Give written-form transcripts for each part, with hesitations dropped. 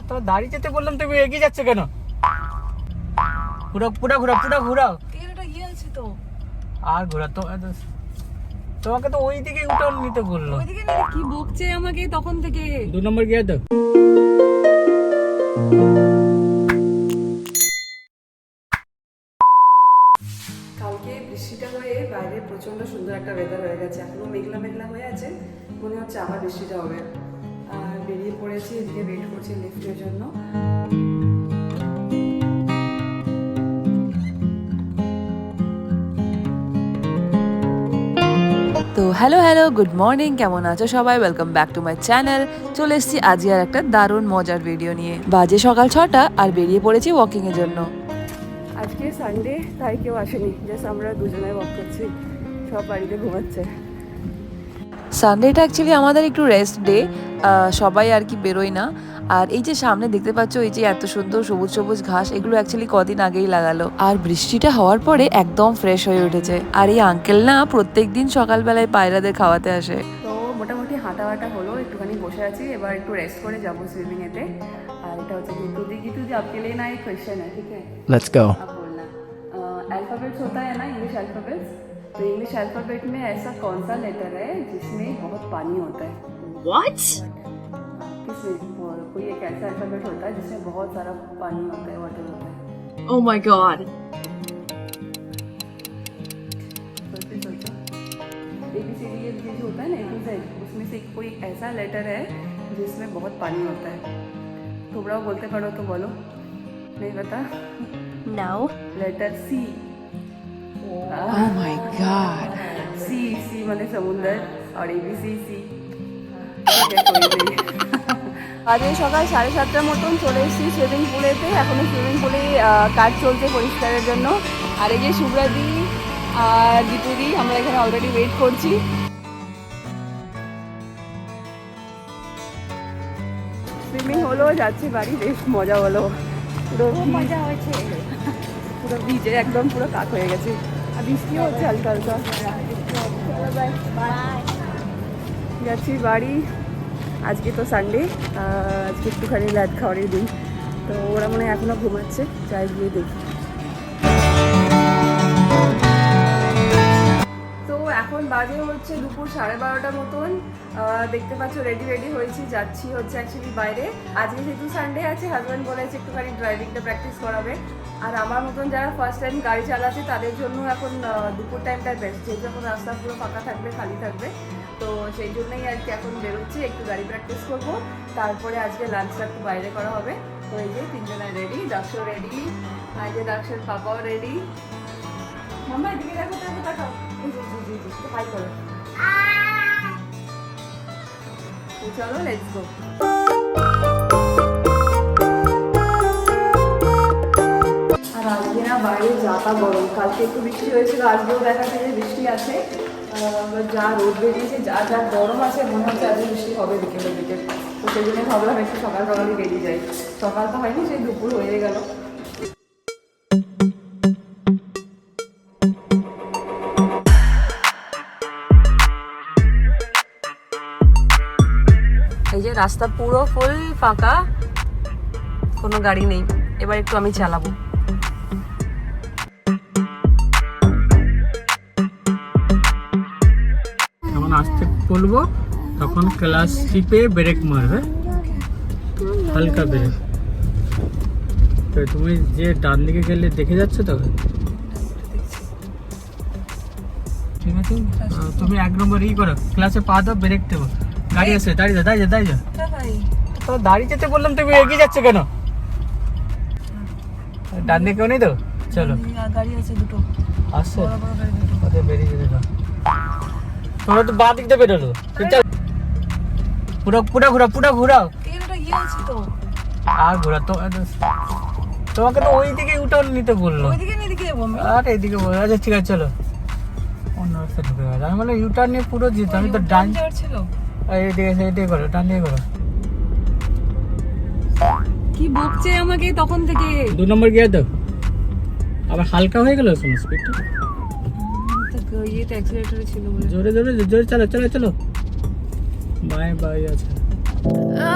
তো দাঁড়িয়ে যেতে বললাম, তুমি এগিয়ে যাচ্ছে কেন? পুরো পুরো ঘোরা, পুরো ঘোরাও। এটা ইয়ে আছে তো, আর ঘোরা তো, তোমাকে তো ওই দিকে উঠান নিতে বললো। ওইদিকে কি বকছে আমাকে তখন থেকে। 2 নম্বর গিয়ে তো। কালকে বৃষ্টিটা হয়ে বাইরে প্রচন্ড সুন্দর একটা ওয়েদার হয়ে গেছে, এখনো মেঘলা মেঘলা হয়ে আছে, মনে হচ্ছে আবার বৃষ্টিটা হবে। আর বেরিয়ে পড়েছি, এদিকে ওয়েট করছি লিফটের জন্য। তো হ্যালো গুড মর্নিং, কেমন আছো সবাই? Welcome back to my channel. চলে এসেছি আজকে আর একটা দারুণ মজার ভিডিও নিয়ে। বাজে সকাল 6টা আর বেরিয়ে পড়েছি ওয়াকিং এর জন্য। আজকে সানডে, তাই কেউ আসেনি, জাস্ট আমরা দুজনে ওয়াক করছি, সব বাড়িতে ঘুমাচ্ছে। সানডেটা অ্যাকচুয়ালি আমাদের একটু রেস্ট ডে, সবাই আর কি বেরোয় না। আর এই যে সামনে দেখতে পাচ্ছ, এই যে এত সুন্দর সবুজ সবুজ ঘাস, এগুলো অ্যাকচুয়ালি কদিন আগেই লাগালো, আর বৃষ্টিটা হওয়ার পরে একদম ফ্রেশ হয়ে উঠেছে। আর এই আঙ্কেল না প্রত্যেকদিন সকালবেলায় পায়রাদের খাওয়াতে আসে। তো মোটামুটি হাঁটা হলো, একটুখানি বসে আছি, এবার একটু রেস্ট করে যাবো সুইমিং এতে। আর এটা হচ্ছে গীতু জি आपके लिए ना एक क्वेश्चन है, ठीक है? Let's go. आप बोलना, अल्फाबेट्स होता है ना, इंग्लिश अल्फाबेट्स, तो इंग्लिश अल्फाबेट में ऐसा कौन सा लेटर है जिसमें बहुत पानी होता है? What? किसमें कोई एक ऐसा अल्फाबेट होता है जिसमें बहुत सारा पानी होता है, वाटर होता है? Oh my god. सोचो ABCD ये जो होता है ना A to Z, उसमें से कोई ऐसा लेटर है जिसमें बहुत पानी होता है। थोड़ा बोलते पढ़ो तो बोलो, नहीं पता? No. Letter C। Oh my god. Sea माने समुद्र और ABC C। আজ সকাল 7:30টার মতন চলে এসেছি সুইমিং পুলেতে। এখনো সুইমিং পুলে কাজ চলছে পরিষ্কারের জন্য। আর এই যে শুভ্রাদি আর গীতুদি, আমরা এখানে অলরেডি ওয়েট করছি। সুইমিং হলো, যাচ্ছি বাড়ি, বেশ মজা হলো, পুরো মজা হয়েছে, পুরো ভিজে একদম পুরো কাক হয়ে গেছে। আর বৃষ্টিও হচ্ছে হালকা হালকা। যাচ্ছি বাড়ি। আজকে তো সানডে, আজকে একটুখানি লাট খাওয়ারের দিন, তো ওরা মনে হয় এখনও ঘুমাচ্ছে, যাই গিয়ে দেখি। তো এখন বাজে হচ্ছে দুপুর 12:30 মতন। দেখতে পাচ্ছ রেডি হয়েছি, যাচ্ছি হচ্ছে অ্যাকচুয়ালি বাইরে। আজকে যেহেতু সানডে আছে, হাজব্যান্ড বলেছে একটুখানি ড্রাইভিংটা প্র্যাকটিস করাবে। আর আমার মতন যারা ফার্স্ট টাইম গাড়ি চালাচ্ছে তাদের জন্য এখন দুপুর টাইমটা বেস্ট, যেহেতু এখন রাস্তা পুরো ফাঁকা থাকবে, খালি থাকবে। তো সেই জন্যই আর কি এখন বেরোচ্ছি, একটু গাড়ি প্র্যাকটিস করবো, তারপরে আজকে লাঞ্চটা একটু বাইরে করা হবে। তো এই যে তিনজনে রেডি, দাক্ষ রেডি, আর যে দাক্ষের পাপাও রেডি। মাম্মা এদিকে দেখো, তাকাও, হাই করো। চলো লেটস গো। আর আজকে না বাইরে যাতা গরম, কালকে একটু বৃষ্টি হয়েছিল, আজকেও দেখাচ্ছে যে বৃষ্টি আছে। যা রোদ বেরিয়েছে, যা গরম আছে, মনে হচ্ছে আজকে বৃষ্টি হবে বিকেলের দিকে। তো সেই জন্য ভাবলাম একটু সকালই বেরিয়ে যাই। সকাল তো হয়নি, সেই দুপুর হয়ে গেল। এই যে রাস্তা পুরো ফুল ফাঁকা, কোনো গাড়ি নেই। এবার একটু আমি চালাবো। যখন আসতে বলবো তখন ক্লাস টিপে ব্রেক মারবে, হালকা ব্রেক। তো তুমি যে ডান দিকে গেলে দেখে যাচ্ছে তো, ঠিক আছে? তুমি 1 নম্বর করো, ক্লাসে পা দাও, ব্রেক দেবো, গাড়ি আছে, দাঁড়িয়ে যা। তো দাঁড়িয়ে যেতে বললাম, তুমি এগিয়ে যাচ্ছে কেন? ডান দিকে নেই তো, চলো। গাড়ি আছে দুটো, আসছে, ওদের বেরিয়ে যেতে দাও। তোমরা তো বাঁ দিক দিয়ে বেরোলো, পুরো ঘোরাও। এটা ইয়ে আছে তো, আর ঘোরা তো, তোমাকে তো ওই দিকে উঠান নিতে বললো। ওইদিকে না এদিকে যাবো আমি? আর এইদিকে বলো। আচ্ছা ঠিক আছে, চলো। অন্য রাস্তা ঢুকে গেছে, আমি বলে ইউটার্ন নিয়ে পুরো যেতে, আমি তো ডান ছিল। এইদিকে করো, ডান দিকে করো। কি বকছে আমাকে তখন থেকে। 2 নম্বর গিয়ে তো, আবার হালকা হয়ে গেল শোনো স্পিডটা। ইয়েতে অ্যাক্সিলারেটরে ছিল বলে। জোরে চলো। বাই আছে।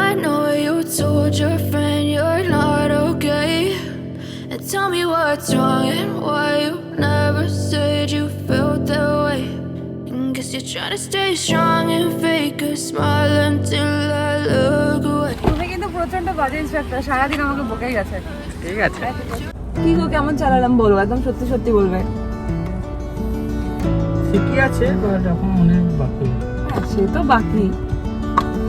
I know you told your friend Tell me what's wrong and why you never said you felt that way. And guess you're trying to stay strong and fake a smile until I look away. তুমি কিন্তু প্রচন্ড বাজে instructor, সারাদিন আমাকে বকেই গেছে। ঠিক আছে, কি গো কেমন চালালাম বলো, একদম সত্যি সত্যি বলবে। ঠিকই আছে, বাট এখন অনেক বাকি। হ্যাঁ সে তো বাকি,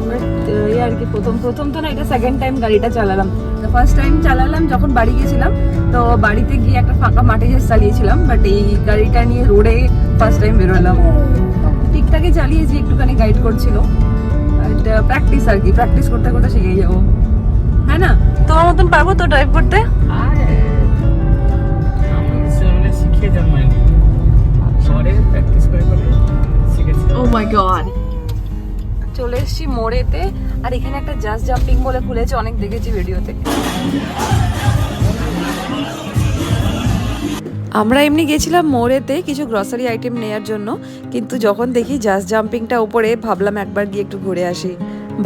বাট এই আর কি প্রথম প্রথম তো না, এটা সেকেন্ড টাইম গাড়িটা চালালাম। ফার্স্ট টাইম চালালাম যখন বাড়ি গেছিলাম, তো বাড়িতে গিয়ে একটা ফাঁকা মাঠে যে চালিয়েছিলাম, বাট এই গাড়িটা নিয়ে রোডে ফার্স্ট টাইম বেরোলাম। ঠিকঠাকই চালিয়েছি, একটুখানি গাইড করছিল, বাট প্র্যাকটিস আর কি, প্র্যাকটিস করতে করতে শিখে যাবো, হ্যাঁ না? তোমার মতন পারবো তো ড্রাইভ করতে? আমি মানে শিখিয়ে জন্মাইনি, পরে প্র্যাকটিস করে করে শিখেছি। Oh my god. চলে এসেছি মোড়েতে, আর এখানে একটা জাস্ট জাম্পিং বলে খুলেছে, অনেক দেখেছি ভিডিওতে। আমরা এমনি গেছিলাম মোড়েতে কিছু গ্রসারি আইটেম নেওয়ার জন্য, কিন্তু যখন দেখি জাস্ট জাম্পিংটা উপরে, ভাবলাম একবার গিয়ে একটু ঘুরে আসি।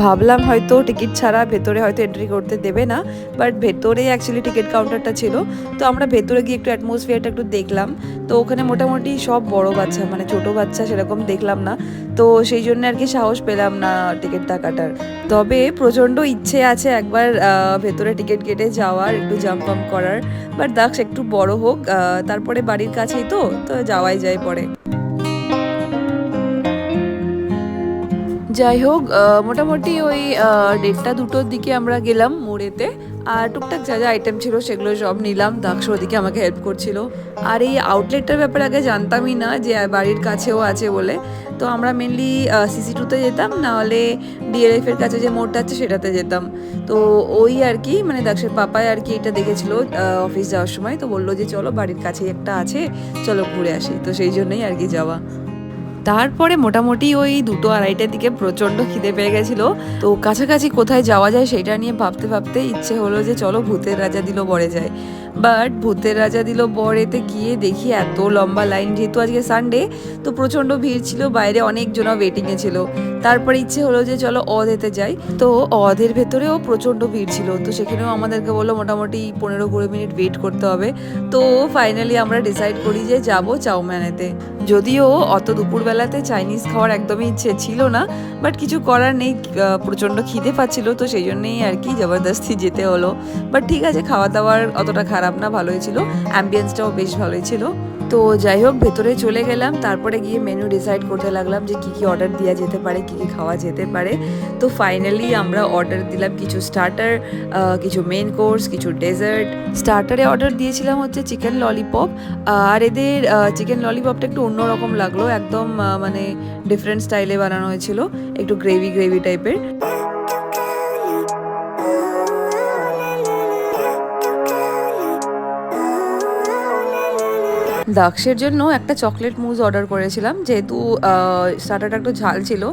ভাবলাম হয়তো টিকিট ছাড়া ভেতরে হয়তো এন্ট্রি করতে দেবে না, বাট ভেতরে অ্যাকচুয়ালি টিকিট কাউন্টারটা ছিল, তো আমরা ভেতরে গিয়ে একটু অ্যাটমসফিয়ারটা একটু দেখলাম। তো ওখানে মোটামুটি সব বড় বাচ্চা, মানে ছোট বাচ্চা সেরকম দেখলাম না, তো সেই জন্য আর কি সাহস পেলাম না টিকিটটা কাটার। তবে প্রচণ্ড ইচ্ছে আছে একবার ভেতরে টিকিট কেটে যাওয়ার, একটু জাম্প পাম্প করার, বাট দাক্স একটু বড় হোক, তারপরে বাড়ির কাছেই তো তো যাওয়াই যায় পরে। যাই হোক, মোটামুটি ওই 1:30-2টোর দিকে আমরা গেলাম মোড়েতে, আর টুকটাক যা যা আইটেম ছিল সেগুলো সব নিলাম। দাক্ষ ওদিকে আমাকে হেল্প করছিল। আর এই আউটলেটটার ব্যাপারে আগে জানতামই না যে বাড়ির কাছেও আছে বলে, তো আমরা মেনলি CC2-তে যেতাম, নাহলে DLF-এর কাছে যে মোড়টা আছে সেটাতে যেতাম। তো ওই আর কি, মানে দাক্ষের পাপাই আর কি এটা দেখেছিল অফিস যাওয়ার সময়, তো বললো যে চলো বাড়ির কাছেই একটা আছে, চলো ঘুরে আসি, তো সেই জন্যই আর কি যাওয়া। তারপরে মোটামুটি ওই 2-2:30টার দিকে প্রচণ্ড খিদে পেয়ে গেছিলো, তো কাছাকাছি কোথায় যাওয়া যায় সেটা নিয়ে ভাবতে ভাবতে ইচ্ছে হলো যে চলো ভূতের রাজা দিল বরে যায়। বাট ভূতের রাজা দিল বরেতে গিয়ে দেখি এত লম্বা লাইন, যেহেতু আজকে সানডে তো প্রচণ্ড ভিড় ছিল, বাইরে অনেকজন ওয়েটিংয়ে ছিল। তারপরে ইচ্ছে হলো যে চলো অধেতে যাই, তো অধের ভেতরেও প্রচণ্ড ভিড় ছিল, তো সেখানেও আমাদেরকে বললো মোটামুটি 15-20 মিনিট ওয়েট করতে হবে। তো ফাইনালি আমরা ডিসাইড করি যে যাবো চাউম্যানেতে। যদিও অত দুপুরবেলাতে চাইনিজ খাওয়ার একদমই ইচ্ছে ছিল না, বাট কিছু করার নেই, প্রচণ্ড খিদে পাচ্ছিল, তো সেই জন্যেই আর কি জবরদস্তি যেতে হলো। বাট ঠিক আছে, খাওয়া দাওয়ার অতটা খারাপ না, ভালোই ছিল, অ্যাম্বিয়েন্সটাও বেশ ভালোই ছিল। তো যাই হোক ভেতরে চলে গেলাম, তারপরে গিয়ে মেনু ডিসাইড করতে লাগলাম যে কী কী অর্ডার দেওয়া যেতে পারে, কী কী খাওয়া যেতে পারে। তো ফাইনালি আমরা অর্ডার দিলাম কিছু স্টার্টার, কিছু মেন কোর্স, কিছু ডেজার্ট। স্টার্টারে অর্ডার দিয়েছিলাম হচ্ছে চিকেন ললিপপ, আর এদের চিকেন ললিপপটা একটু অন্যরকম লাগলো, একদম মানে ডিফারেন্ট স্টাইলে বানানো হয়েছিল, একটু গ্রেভি গ্রেভি টাইপের। দাক্ষের জন্য একটা চকলেট মুজ অর্ডার করেছিলাম, যেহেতু স্টার্টারটা একটু ঝাল ছিল,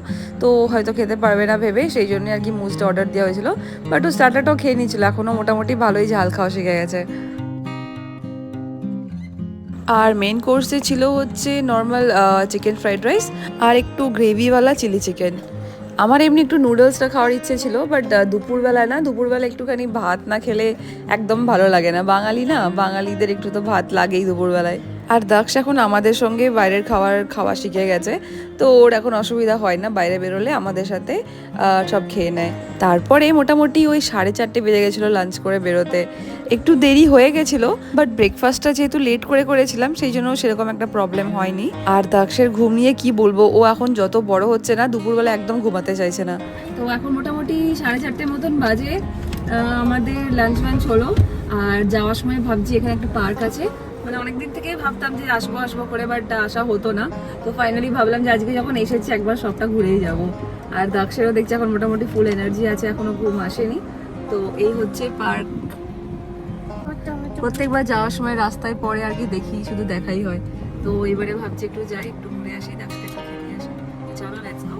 তো হয়তো খেতে পারবে না ভেবে সেই জন্য আর কি মুজটা অর্ডার দেওয়া হয়েছিল, বাট ও স্টার্টারটাও খেয়ে নিয়েছিল, এখনও মোটামুটি ভালোই ঝাল খাওয়া শিখে গেছে। আর মেন কোর্সে ছিল হচ্ছে নর্মাল চিকেন ফ্রাইড রাইস আর একটু গ্রেভিওয়ালা চিলি চিকেন। আমার এমনি একটু নুডলসটা খাওয়ার ইচ্ছে ছিল, বাট দুপুরবেলা না, দুপুরবেলা একটুখানি ভাত না খেলে একদম ভালো লাগে না, বাঙালি না, বাঙালিদের একটু তো ভাত লাগেই দুপুরবেলায়। আর দাক্ষ এখন আমাদের সঙ্গে বাইরের খাওয়া শিখে গেছে, তো ওর এখন অসুবিধা হয় না, বাইরে বেরোলে আমাদের সাথে সব খেয়ে নেয়। তারপরে মোটামুটি ওই 4:30 বেজে গেছিলো লাঞ্চ করে বেরোতে, একটু দেরি হয়ে গেছিলো, বাট ব্রেকফাস্টটা যেহেতু লেট করে করেছিলাম সেই জন্য সেরকম একটা প্রবলেম হয়নি। আর দাক্ষের ঘুম নিয়ে কি বলবো, ও এখন যত বড় হচ্ছে না দুপুরবেলা একদম ঘুমাতে চাইছে না। তো এখন মোটামুটি 4:30 মতন বাজে, আমাদের লাঞ্চ হলো, আর যাওয়ার সময় ভাবছি এখানে একটা পার্ক আছে, মানে অনেকদিন থেকেই ভাবতাম যে আসবো করে, বাট আসা হতো না, তো ফাইনালি ভাবলাম যে আজকে যখন এসেছি একবার সবটা ঘুরেই যাব। আর দাক্ষেরও দেখছি এখন মোটামুটি ফুল এনার্জি আছে, এখনো ঘুম আসেনি। তো এই হচ্ছে পার্ক, প্রত্যেকবার যাওয়ার সময় রাস্তায় পরে আর কি দেখি, শুধু দেখাই হয়, তো এবারে ভাবছি একটু যাই, একটু ঘুরে আসি, দাক্ষকে একটু খেতে আসি। চলো লেটস গো।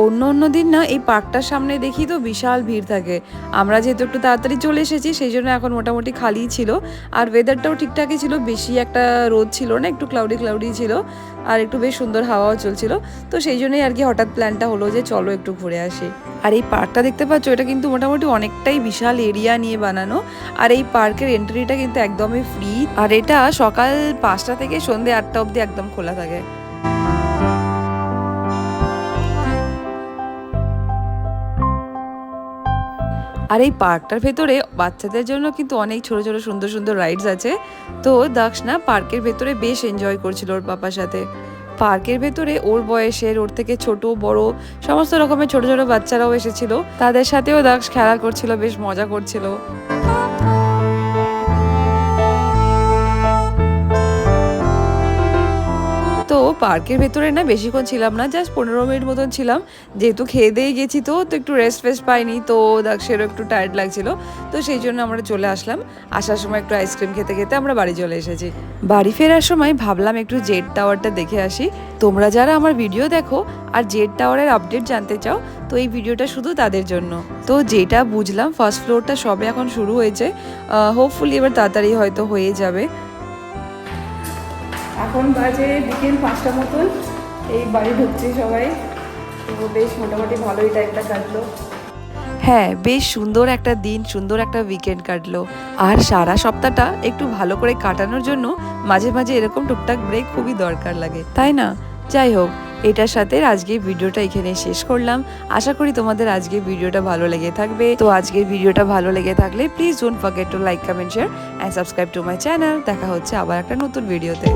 অন্য অন্য অন্য দিন না এই পার্কটার সামনে দেখি তো বিশাল ভিড় থাকে। আমরা যেহেতু একটু তাড়াতাড়ি চলে এসেছি সেই জন্য এখন মোটামুটি খালি ছিল, আর ওয়েদারটাও ঠিকঠাকই ছিল, বেশি একটা রোদ ছিল না, একটু ক্লাউডি ছিল, আর একটু বেশ সুন্দর হাওয়াও চলছিল। তো সেই জন্যই আর কি হঠাৎ প্ল্যানটা হলো যে চলো একটু ঘুরে আসি। আর এই পার্কটা দেখতে পাচ্ছ, এটা কিন্তু মোটামুটি অনেকটাই বিশাল এরিয়া নিয়ে বানানো, আর এই পার্কের এন্ট্রিটা কিন্তু একদমই ফ্রি, আর এটা সকাল 5টা থেকে সন্ধ্যে 8টা অবধি একদম খোলা থাকে। আর এই পার্কটার ভেতরে বাচ্চাদের জন্য কিন্তু অনেক ছোট ছোট সুন্দর সুন্দর রাইডস আছে। তো দক্ষ না পার্কের ভেতরে বেশ এনজয় করছিল ওর পাপার সাথে। পার্কের ভেতরে ওর বয়সের, ওর থেকে ছোট বড় সমস্ত রকমের ছোট ছোট বাচ্চারাও এসেছিল, তাদের সাথেও দক্ষ খেলা করছিল, বেশ মজা করছিল। তো পার্কের ভেতরে না বেশিক্ষণ ছিলাম না, জাস্ট 15 মিনিট মতন ছিলাম, যেহেতু খেয়ে দিয়ে গেছি তো একটু রেস্ট পাইনি, তো দাক্ষেরও একটু টায়ার্ড লাগছিল, তো সেই জন্য আমরা চলে আসলাম। আসার সময় একটু আইসক্রিম খেতে খেতে আমরা বাড়ি চলে এসেছি। বাড়ি ফেরার সময় ভাবলাম একটু জেড টাওয়ারটা দেখে আসি। তোমরা যারা আমার ভিডিও দেখো আর জেড টাওয়ারের আপডেট জানতে চাও, তো এই ভিডিওটা শুধু তাদের জন্য। তো যেটা বুঝলাম ফার্স্ট ফ্লোরটা সবে এখন শুরু হয়েছে, হোপফুলি এবার তাড়াতাড়ি হয়তো হয়ে যাবে। এখন বাজে বিকেল 5টা মতন, এই বাড়ি ঢুকছি সবাই, তো বেশ মোটামুটি ভালোই টাইমটা কাটলো। হ্যাঁ, বেশ সুন্দর একটা দিন, সুন্দর একটা উইকেন্ড কাটলো। আর সারা সপ্তাহটা একটু ভালো করে কাটানোর জন্য মাঝে মাঝে এরকম টুকটাক ব্রেক খুবই দরকার লাগে, তাই না? যাই হোক, এটার সাথে আজকের ভিডিওটা এখানে শেষ করলাম। আশা করি তোমাদের আজকের ভিডিওটা ভালো লেগে থাকবে। তো আজকের ভিডিওটা ভালো লেগে থাকলে please don't forget to like, comment, share and subscribe to my channel. দেখা হচ্ছে আবার একটা নতুন ভিডিওতে।